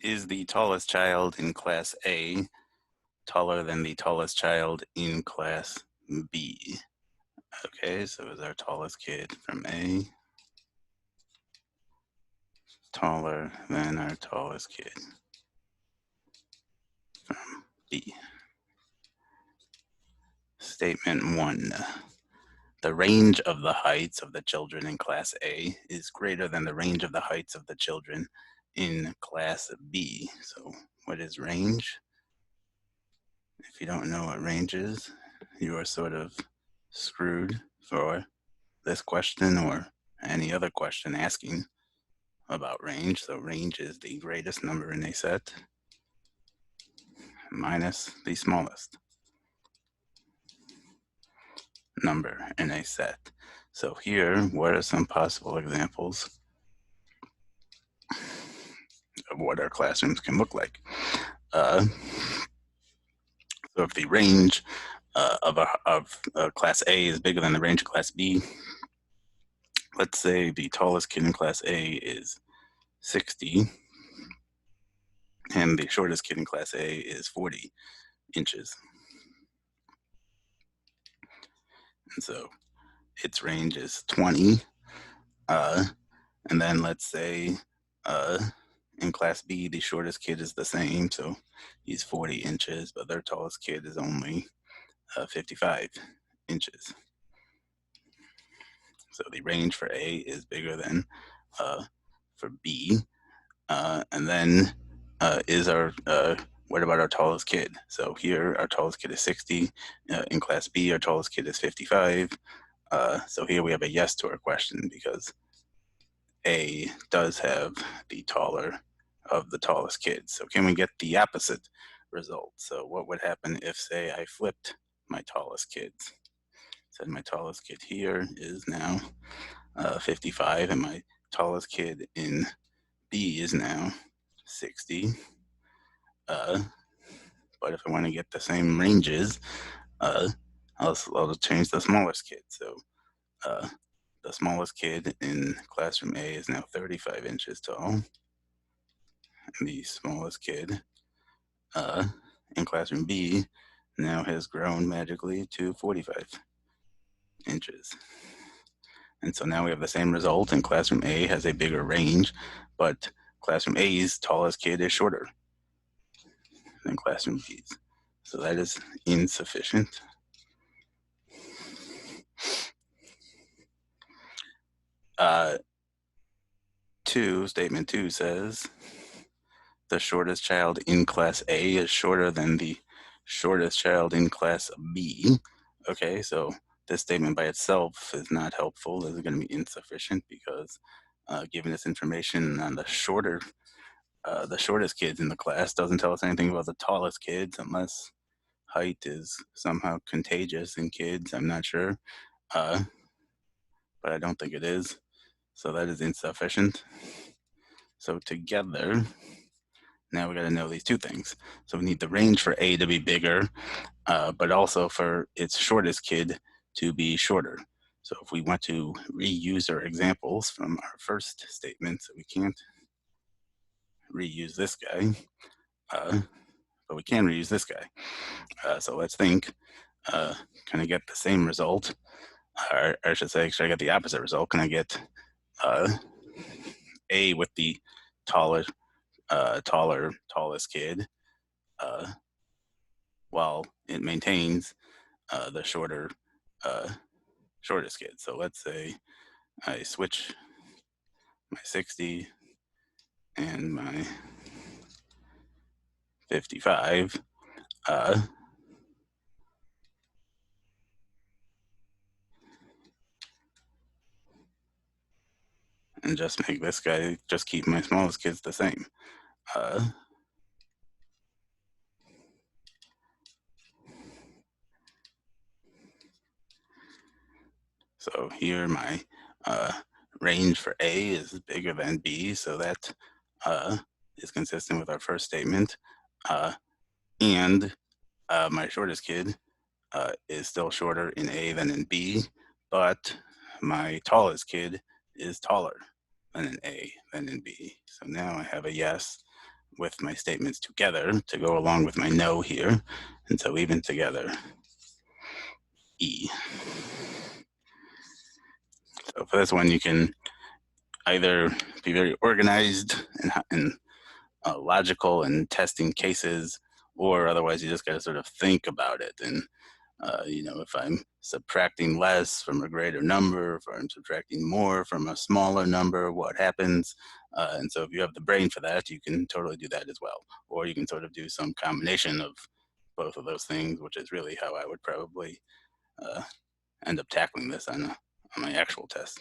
Is the tallest child in class A taller than the tallest child in class B? Okay, so is our tallest kid from A taller than our tallest kid from B? Statement 1. The range of the heights of the children in class A is greater than the range of the heights of the children in class B. So what is range? If you don't know what range is, you are sort of screwed for this question or any other question asking about range. So range is the greatest number in a set minus the smallest number in a set. So here, what are some possible examples of what our classrooms can look like? So if the range of class A is bigger than the range of class B, let's say the tallest kid in class A is 60, and the shortest kid in class A is 40 inches. And so its range is 20. And then let's say in class B, the shortest kid is the same, so he's 40 inches, but their tallest kid is only 55 inches. So the range for A is bigger than for B. And then is our what about our tallest kid? So here, our tallest kid is 60. In class B, our tallest kid is 55. So here we have a yes to our question because A does have the taller of the tallest kids. So can we get the opposite result? So what would happen if, say, I flipped my tallest kids? Said my tallest kid here is now 55, and my tallest kid in B is now 60. But if I want to get the same ranges, I'll change the smallest kid. So the smallest kid in classroom A is now 35 inches tall. And the smallest kid in classroom B now has grown magically to 45 inches. And so now we have the same result, and classroom A has a bigger range, but classroom A's tallest kid is shorter than classroom B's. So that is insufficient. Statement 2 says the shortest child in class A is shorter than the shortest child in class B. Okay, so this statement by itself is not helpful. This is going to be insufficient because given this information on the shortest kids in the class doesn't tell us anything about the tallest kids unless height is somehow contagious in kids. I'm not sure, but I don't think it is. So that is insufficient. So together, now we got to know these two things. So we need the range for A to be bigger, but also for its shortest kid to be shorter. So if we want to reuse our examples from our first statement, so we can't reuse this guy, but we can reuse this guy. So let's think, can I get the same result? Or I should say, should I get the opposite result? Can I get A with the tallest kid, while it maintains the shortest kid. So let's say I switch my 60 and my 55. And just make this guy, just keep my smallest kids the same. So here my range for A is bigger than B, so that is consistent with our first statement. And my shortest kid is still shorter in A than in B, but my tallest kid is taller than in A than in B. So now I have a yes with my statements together to go along with my no here. And so even together, E. So for this one, you can either be very organized and logical and testing cases, or otherwise you just got to sort of think about it. And if I'm subtracting less from a greater number, if I'm subtracting more from a smaller number, what happens? And so if you have the brain for that, you can totally do that as well. Or you can sort of do some combination of both of those things, which is really how I would probably end up tackling this on my actual test.